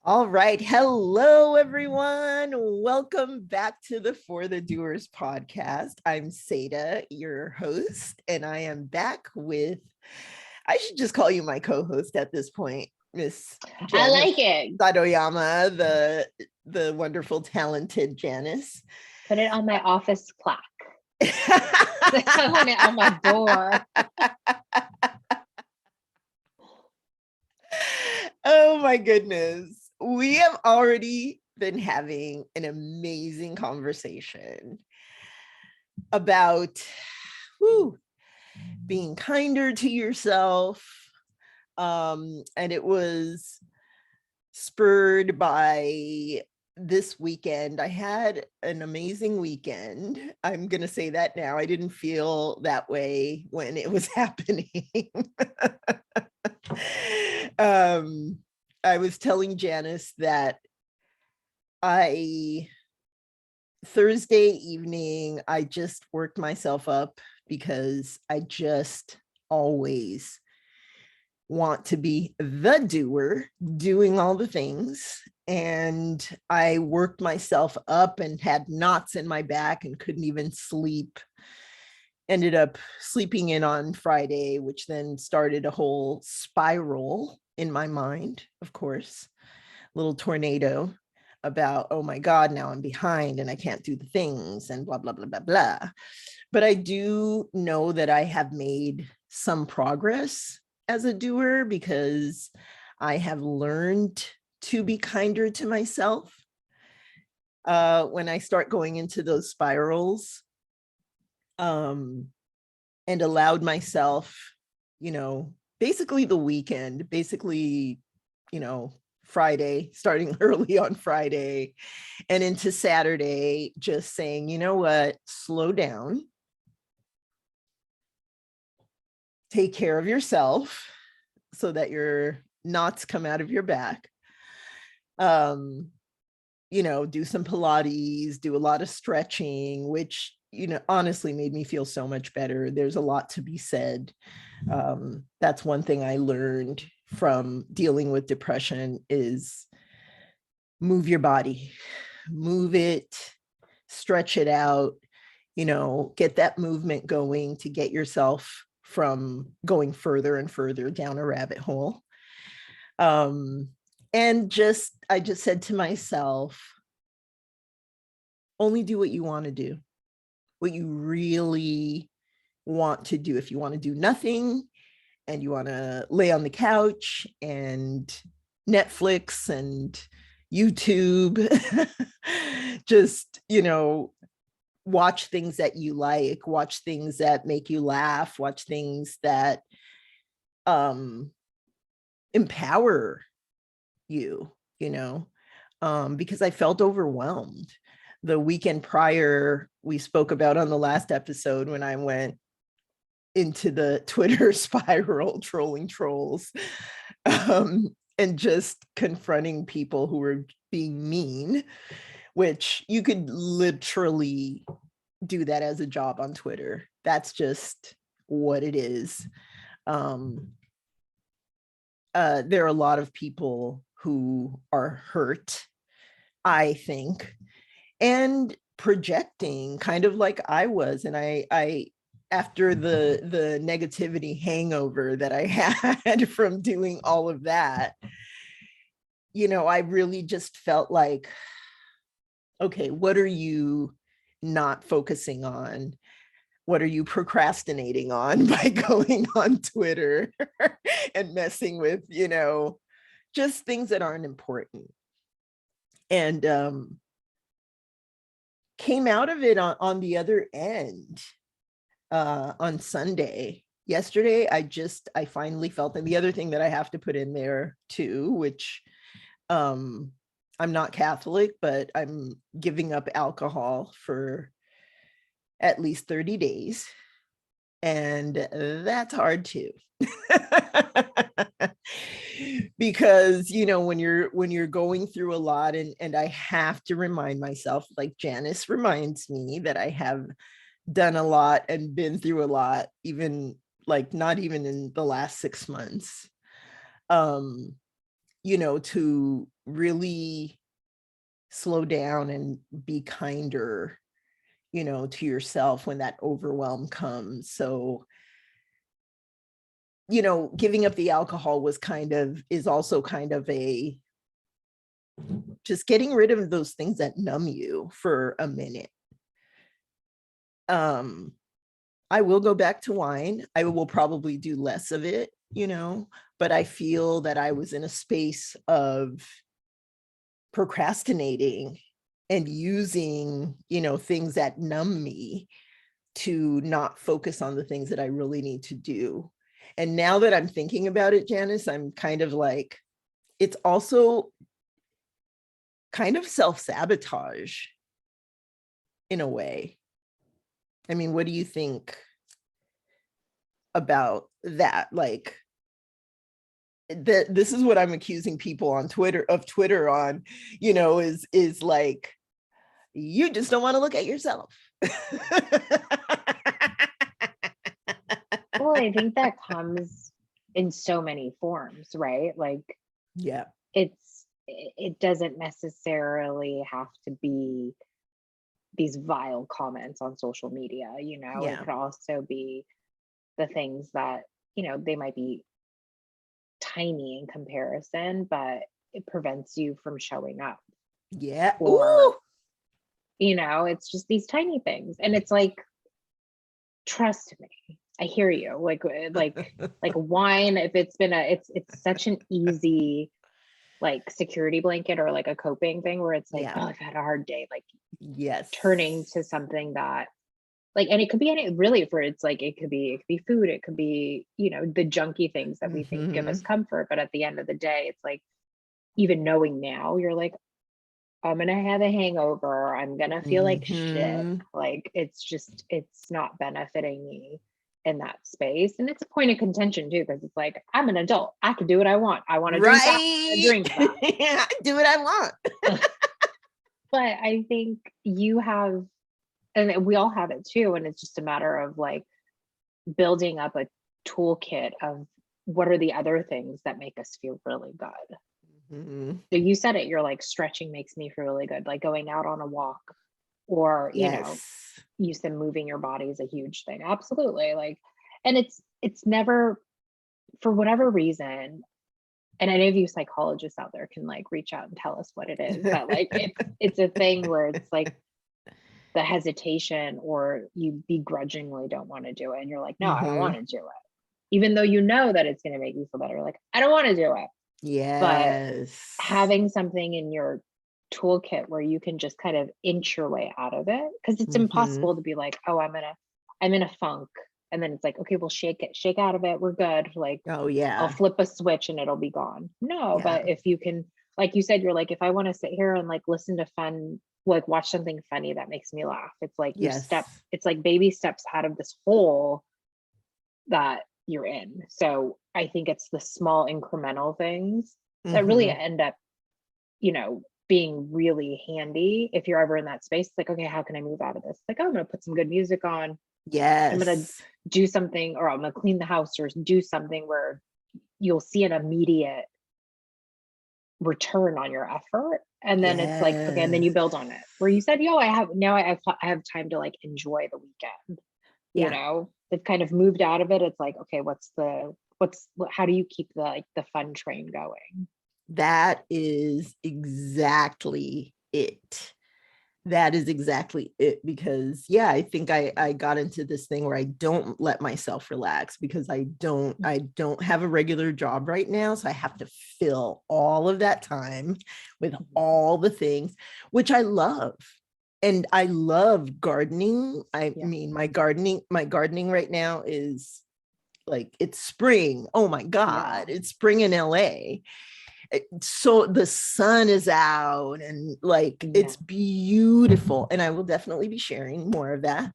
All right. Hello, everyone. Welcome back to the For the Doers podcast. I'm Sayda, your host, and I am back with, I should just call you my co-host at this point, Miss I Janice like it. Sadoyama, the wonderful, talented Janice. Put it on my office plaque. I want it on my door. Oh my goodness. We have already been having an amazing conversation about being kinder to yourself. And it was spurred by this weekend. I had an amazing weekend. I'm going to say that now. I didn't feel that way when it was happening. I was telling Janice that Thursday evening, I just worked myself up because I just always want to be the doer, doing all the things. And I worked myself up and had knots in my back and couldn't even sleep. Ended up sleeping in on Friday, which then started a whole spiral in my mind, of course, little tornado about, oh my God, now I'm behind and I can't do the things and blah, blah, blah, blah, blah. But I do know that I have made some progress as a doer because I have learned to be kinder to myself. When I start going into those spirals, and allowed myself, basically the weekend, Friday, starting early on Friday and into Saturday, just saying, you know what, slow down, take care of yourself so that your knots come out of your back. Do some Pilates, do a lot of stretching, which, honestly made me feel so much better. There's a lot to be said. That's one thing I learned from dealing with depression is move your body, move it, stretch it out, get that movement going to get yourself from going further and further down a rabbit hole. And I just said to myself, only do what you want to do, what you really want to do. If you want to do nothing and you want to lay on the couch and Netflix and YouTube, just, watch things that you like, watch things that make you laugh, watch things that empower you, because I felt overwhelmed. The weekend prior, we spoke about on the last episode when I went into the Twitter spiral, trolling trolls, and just confronting people who were being mean, which you could literally do that as a job on Twitter. That's just what it is. There are a lot of people who are hurt, I think, and projecting kind of like I was. And I after the negativity hangover that I had from doing all of that, I really just felt like, okay, what are you not focusing on? What are you procrastinating on by going on Twitter and messing with, just things that aren't important? And came out of it on the other end on Sunday. Yesterday, I finally felt, and the other thing that I have to put in there too, which I'm not Catholic, but I'm giving up alcohol for at least 30 days. And that's hard too. Because, when you're going through a lot, and I have to remind myself, like Janice reminds me that I have done a lot and been through a lot, even like not even in the last 6 months, to really slow down and be kinder, to yourself when that overwhelm comes. So, giving up the alcohol is also kind of a just getting rid of those things that numb you for a minute. I will go back to wine. I will probably do less of it, but I feel that I was in a space of procrastinating and using, things that numb me to not focus on the things that I really need to do. And now that I'm thinking about it, Janice, I'm kind of like, it's also kind of self-sabotage in a way. I mean, what do you think about that? Like, this is what I'm accusing people on Twitter on, is like, you just don't want to look at yourself. Well, I think that comes in so many forms, right? Like, yeah, it doesn't necessarily have to be these vile comments on social media, yeah, it could also be the things that, they might be tiny in comparison, but it prevents you from showing up. yeah. Or, Ooh. It's just these tiny things. And it's like, trust me, I hear you. Like wine, if it's been it's such an easy like security blanket or like a coping thing where it's like, Yeah. oh, I've had a hard day, like Yes, turning to something that like, and it could be any really for it's like it could be food, it could be, the junky things that we think give us comfort. But at the end of the day, it's like, even knowing now, you're like, I'm gonna have a hangover, I'm gonna feel like shit. Like it's not benefiting me in that space. And it's a point of contention too, because it's like, I'm an adult, I can do what I want. I want to drink that, I drink that. Yeah, do what I want. But I think you have, and we all have it too, and it's just a matter of like building up a toolkit of what are the other things that make us feel really good. So you said it, you're like, stretching makes me feel really good, like going out on a walk, or yes, you said moving your body is a huge thing. Absolutely. Like, and it's never, for whatever reason, and any of you psychologists out there can like reach out and tell us what it is, but like it's a thing where it's like the hesitation, or you begrudgingly don't want to do it, and you're like, no, I don't want to do it, even though you know that it's going to make you feel better. Like, I don't want to do it. But yes, having something in your toolkit where you can just kind of inch your way out of it, because it's impossible to be like, oh, I'm in a funk, and then it's like, okay, we'll shake out of it, we're good, like, oh yeah, I'll flip a switch and it'll be gone. No, yeah. but if you can, like you said, you're like, if I want to sit here and like listen to fun, like watch something funny that makes me laugh, it's like Yes. it's like baby steps out of this hole that you're in. So I think it's the small incremental things that really end up, being really handy if you're ever in that space. Like, okay, how can I move out of this? Like, oh, I'm going to put some good music on. Yes. I'm going to do something, or I'm going to clean the house, or do something where you'll see an immediate return on your effort. And then it's like, okay, and then you build on it, where you said, yo, I have time to like enjoy the weekend. They've kind of moved out of it. It's like, okay, how do you keep the fun train going? That is exactly it. Because I think I got into this thing where I don't let myself relax, because I don't have a regular job right now. So I have to fill all of that time with all the things, which I love. And I love gardening. I mean, my gardening right now is like, it's spring. Oh my God, it's spring in LA. So the sun is out, and like, it's beautiful. And I will definitely be sharing more of that.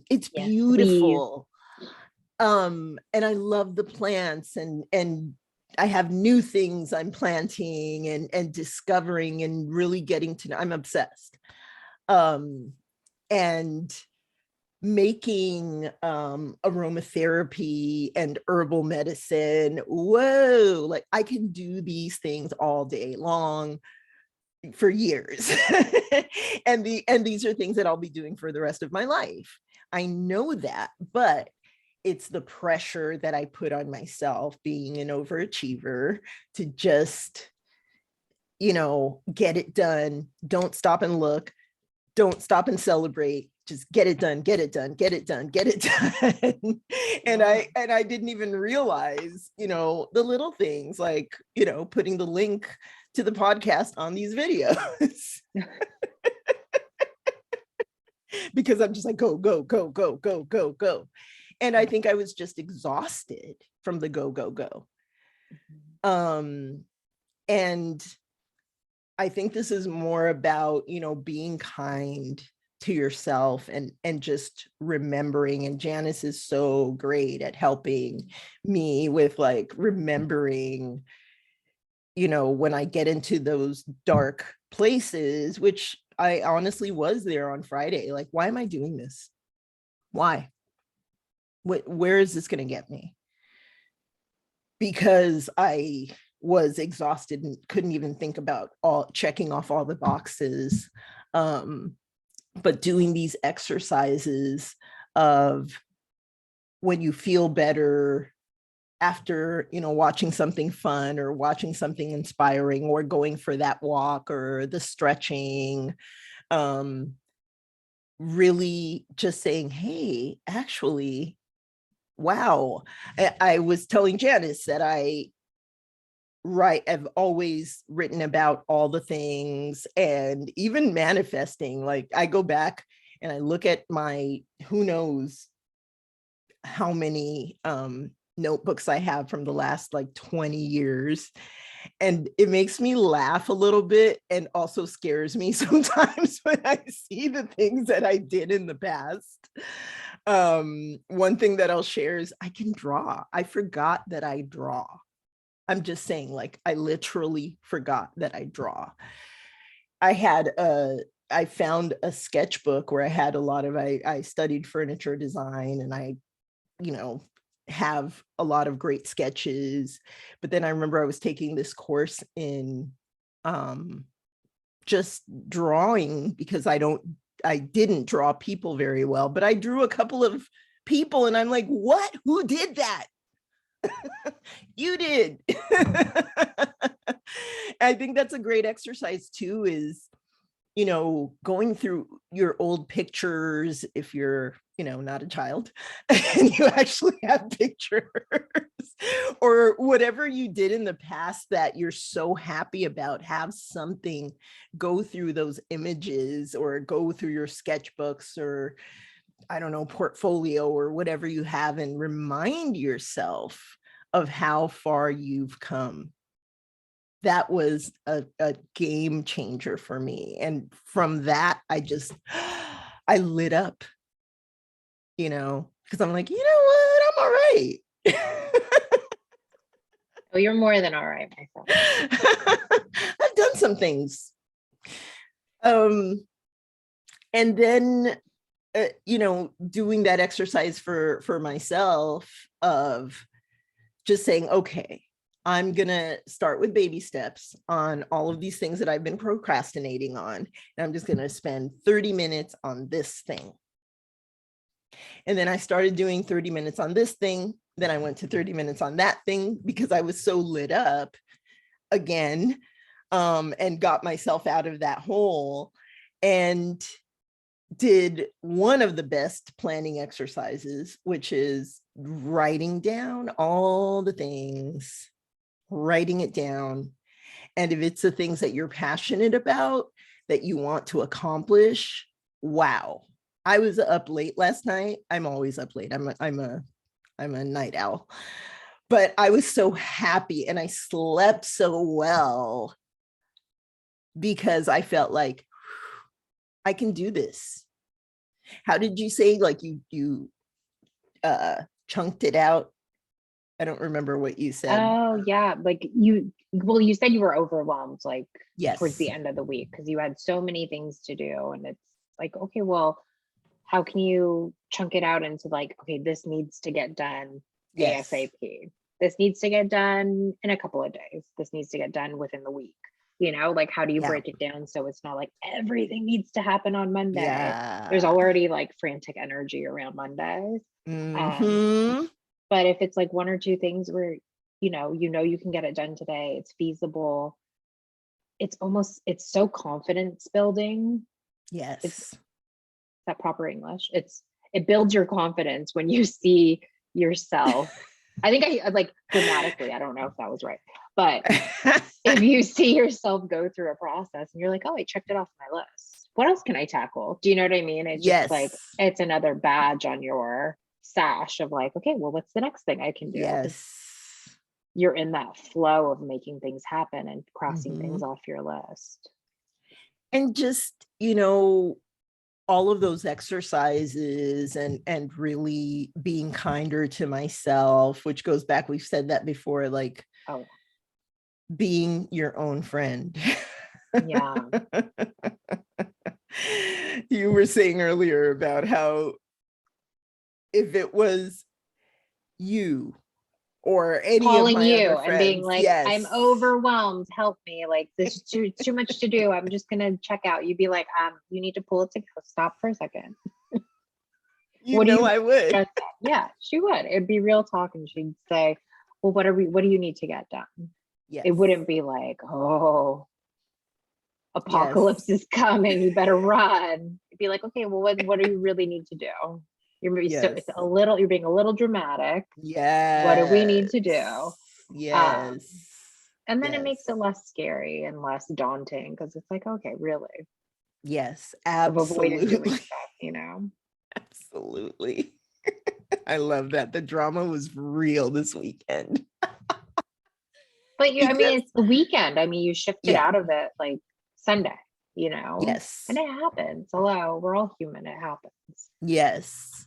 It's beautiful. And I love the plants, and I have new things I'm planting and discovering, and really getting to know. I'm obsessed. And making aromatherapy and herbal medicine. Whoa, like I can do these things all day long for years. And these are things that I'll be doing for the rest of my life. I know that, but it's the pressure that I put on myself being an overachiever to just, get it done. Don't stop and look. Don't stop and celebrate. Just get it done, get it done, get it done, get it done. And I didn't even realize, the little things like, putting the link to the podcast on these videos. Because I'm just like, go, go, go, go, go, go, go. And I think I was just exhausted from the go, go, go. And I think this is more about, being kind to yourself and just remembering. And Janice is so great at helping me with like remembering, when I get into those dark places, which I honestly was there on Friday. Like, why am I doing this? Why? Where is this going to get me? Because I was exhausted and couldn't even think about checking off all the boxes. But doing these exercises of when you feel better after, watching something fun or watching something inspiring or going for that walk or the stretching, really just saying, hey, actually, wow. I was telling Janice that I've always written about all the things and even manifesting. Like I go back and I look at my, who knows how many notebooks I have from the last like 20 years. And it makes me laugh a little bit and also scares me sometimes when I see the things that I did in the past. One thing that I'll share is I can draw. I forgot that I draw. I'm just saying, like, I literally forgot that I draw. I found a sketchbook where I had a lot of, I studied furniture design and I, have a lot of great sketches. But then I remember I was taking this course in just drawing because I didn't draw people very well, but I drew a couple of people and I'm like, what? Who did that? You did. I think that's a great exercise too, is, going through your old pictures if you're, not a child and you actually have pictures or whatever you did in the past that you're so happy about, have something, go through those images or go through your sketchbooks or I don't know, portfolio or whatever you have and remind yourself of how far you've come. That was a game changer for me. And from that, I lit up, because I'm like, you know what? I'm all right. Oh, you're more than all right, my friend. I've done some things. And then, doing that exercise for myself of just saying, okay, I'm going to start with baby steps on all of these things that I've been procrastinating on. And I'm just going to spend 30 minutes on this thing. And then I started doing 30 minutes on this thing. Then I went to 30 minutes on that thing because I was so lit up again, and got myself out of that hole and did one of the best planning exercises, which is writing down all the things, writing it down. And if it's the things that you're passionate about, that you want to accomplish, wow. I was up late last night. I'm always up late. I'm a night owl, but I was so happy and I slept so well because I felt like I can do this. How did you say, like you chunked it out? I don't remember what you said. Oh yeah, like you said you were overwhelmed like Yes. towards the end of the week because you had so many things to do, and it's like, okay, well, how can you chunk it out into like, okay, this needs to get done Yes. ASAP. This needs to get done in a couple of days. This needs to get done within the week. Like, how do you break it down so it's not like everything needs to happen on Monday? Yeah. There's already like frantic energy around Mondays. Mm-hmm. But if it's like one or two things where, you can get it done today, it's feasible. It's so confidence building. Yes. Is that proper English? It builds your confidence when you see yourself. I think I like grammatically, I don't know if that was right, but if you see yourself go through a process and you're like, oh, I checked it off my list. What else can I tackle? Do you know what I mean? It's just like, it's another badge on your sash of like, okay, well, what's the next thing I can do? Yes. You're in that flow of making things happen and crossing things off your list. And just, all of those exercises and really being kinder to myself, which goes back, we've said that before, like being your own friend. Yeah. You were saying earlier about how if it was you or any calling of my you other and friends, being like, yes, I'm overwhelmed, help me, like this is too much to do, I'm just gonna check out, you'd be like, you need to pull it together, stop for a second. I would. Yeah, she would. It'd be real talk, and she'd say, well, what do you need to get done? Yes. It wouldn't be like, oh, apocalypse is coming, you better run. It'd be like, okay, well, what do you really need to do? You're being a little dramatic. Yeah. What do we need to do? Yes. And then it makes it less scary and less daunting, because it's like, okay, really? Yes, I've avoided doing absolutely. stuff, Absolutely. I love that. The drama was real this weekend. But it's the weekend. You shifted out of it like Sunday, Yes. and it happens. Hello, we're all human. It happens. Yes.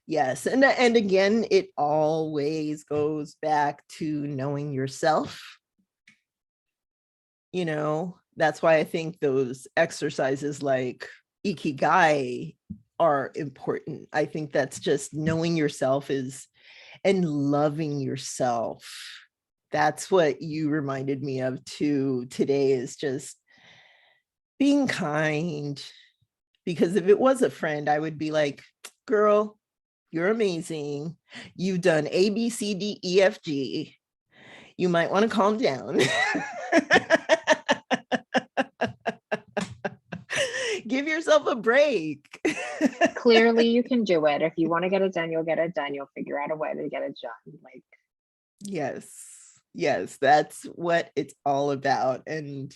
Yes. And again, it always goes back to knowing yourself. That's why I think those exercises like Ikigai are important. I think that's just knowing yourself and loving yourself. That's what you reminded me of too today, is just being kind. Because if it was a friend, I would be like, girl, you're amazing. You've done A, B, C, D, E, F, G. You might want to calm down. Give yourself a break. Clearly you can do it. If you want to get it done, you'll get it done. You'll figure out a way to get it done. Like, yes, that's what it's all about. And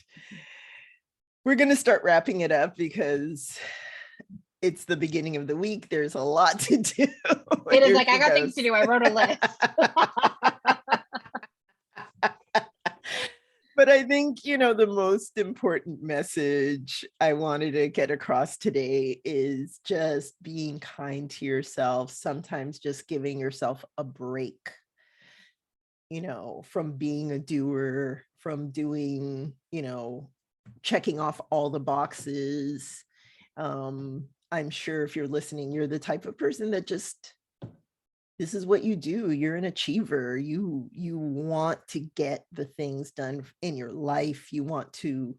we're going to start wrapping it up because it's the beginning of the week. There's a lot to do. It is like, I got things to do. I wrote a list. But I think, the most important message I wanted to get across today is just being kind to yourself. Sometimes just giving yourself a break, from being a doer, from doing, checking off all the boxes. I'm sure if you're listening, you're the type of person that just, this is what you do. You're an achiever. You want to get the things done in your life. You want to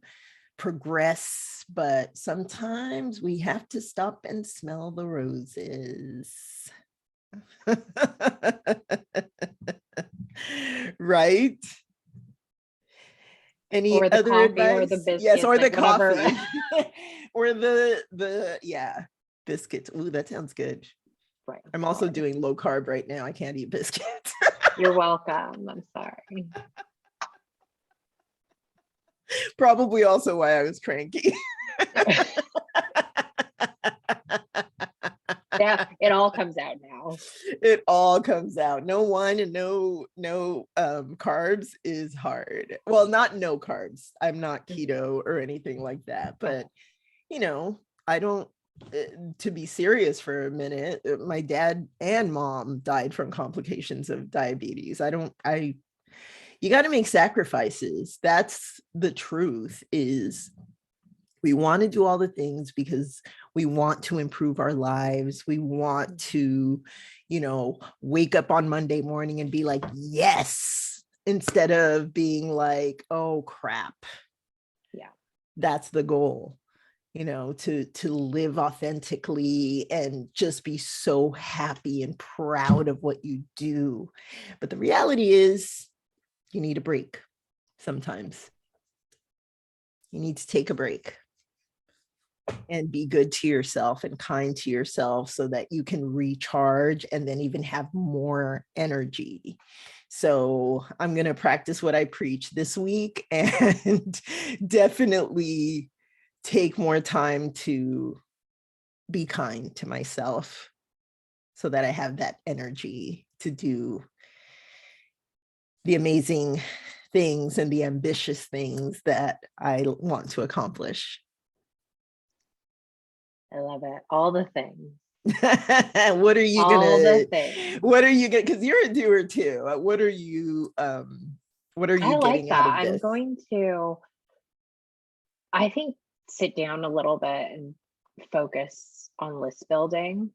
progress, but sometimes we have to stop and smell the roses. Right? Any or the other coffee advice? or the biscuits? Yes, or like the whatever. coffee. Or the biscuits. Ooh, that sounds good. Right. I'm also doing low carb right now. I can't eat biscuits. You're welcome. I'm sorry. Probably also why I was cranky. Yeah, it all comes out now. It all comes out. No wine and no carbs is hard. Well, not no carbs. I'm not keto or anything like that. But I don't, to be serious for a minute, my dad and mom died from complications of diabetes. You got to make sacrifices. That's the truth, is We want to do all the things because we want to improve our lives. We want to, wake up on Monday morning and be like, yes, instead of being like, oh crap. Yeah. That's the goal, to live authentically and just be so happy and proud of what you do. But the reality is you need a break sometimes. You need to take a break and be good to yourself and kind to yourself so that you can recharge and then even have more energy. So I'm going to practice what I preach this week and definitely take more time to be kind to myself so that I have that energy to do the amazing things and the ambitious things that I want to accomplish. I love it. All the things. What are you All gonna the things. because you're a doer too. What are you I like getting out that. of I'm this? going to, I think, sit down a little bit and focus on list building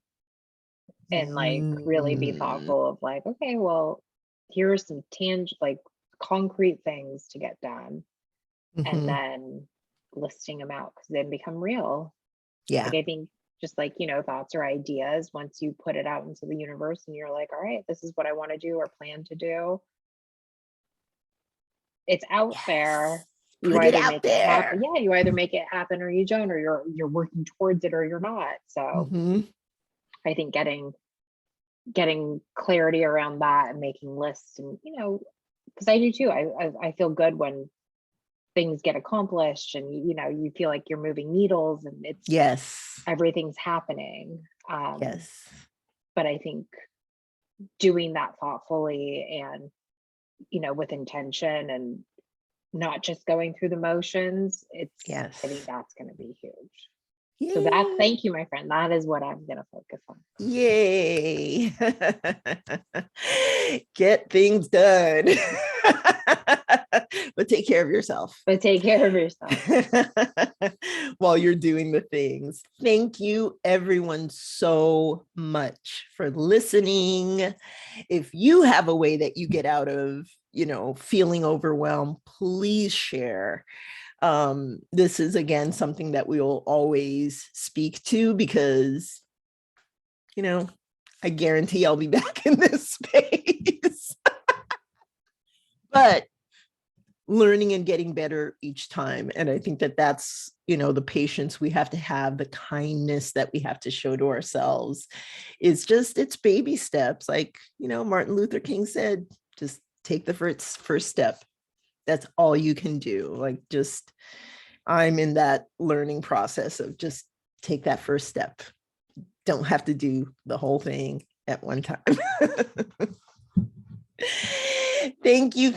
and like really be thoughtful of like, okay, well, here are some like concrete things to get done. And then listing them out because they become real. Yeah. Like I think just like, thoughts or ideas, once you put it out into the universe and you're like, all right, this is what I want to do or plan to do. It's out there. You Put it either out make it there. happen. Yeah, you either make it happen or you don't, or you're working towards it or you're not. So I think getting clarity around that and making lists and because I do too. I feel good when things get accomplished and you feel like you're moving needles and it's everything's happening. But I think doing that thoughtfully and with intention and not just going through the motions, I think that's going to be huge. So thank you, my friend. That is what I'm going to focus on. Yay. Get things done. But take care of yourself. While you're doing the things. Thank you, everyone, so much for listening. If you have a way that you get out of, feeling overwhelmed, please share. This is, again, something that we will always speak to because, I guarantee I'll be back in this space. But learning and getting better each time. And I think that that's, the patience we have to have, the kindness that we have to show to ourselves is it's baby steps. Like, Martin Luther King said, just take the first step. That's all you can do. Like, I'm in that learning process of just take that first step. Don't have to do the whole thing at one time. Thank you,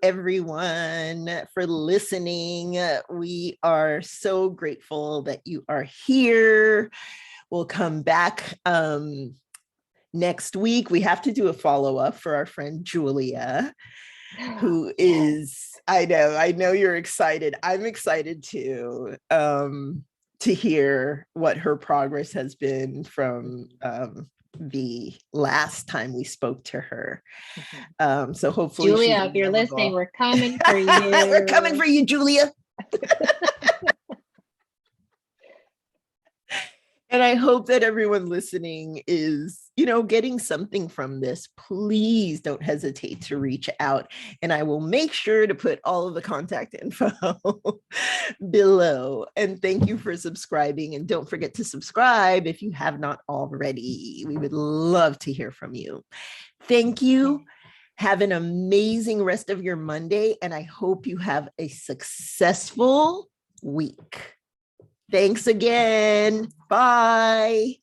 everyone, for listening. We are so grateful that you are here. We'll come back next week. We have to do a follow-up for our friend Julia, who is, I know you're excited. I'm excited too, to hear what her progress has been from the last time we spoke to her. So hopefully, Julia, if you're listening, we're coming for you. We're coming for you, Julia. And I hope that everyone listening is, getting something from this. Please don't hesitate to reach out. And I will make sure to put all of the contact info below. And thank you for subscribing. And don't forget to subscribe if you have not already. We would love to hear from you. Thank you. Have an amazing rest of your Monday. And I hope you have a successful week. Thanks again. Bye.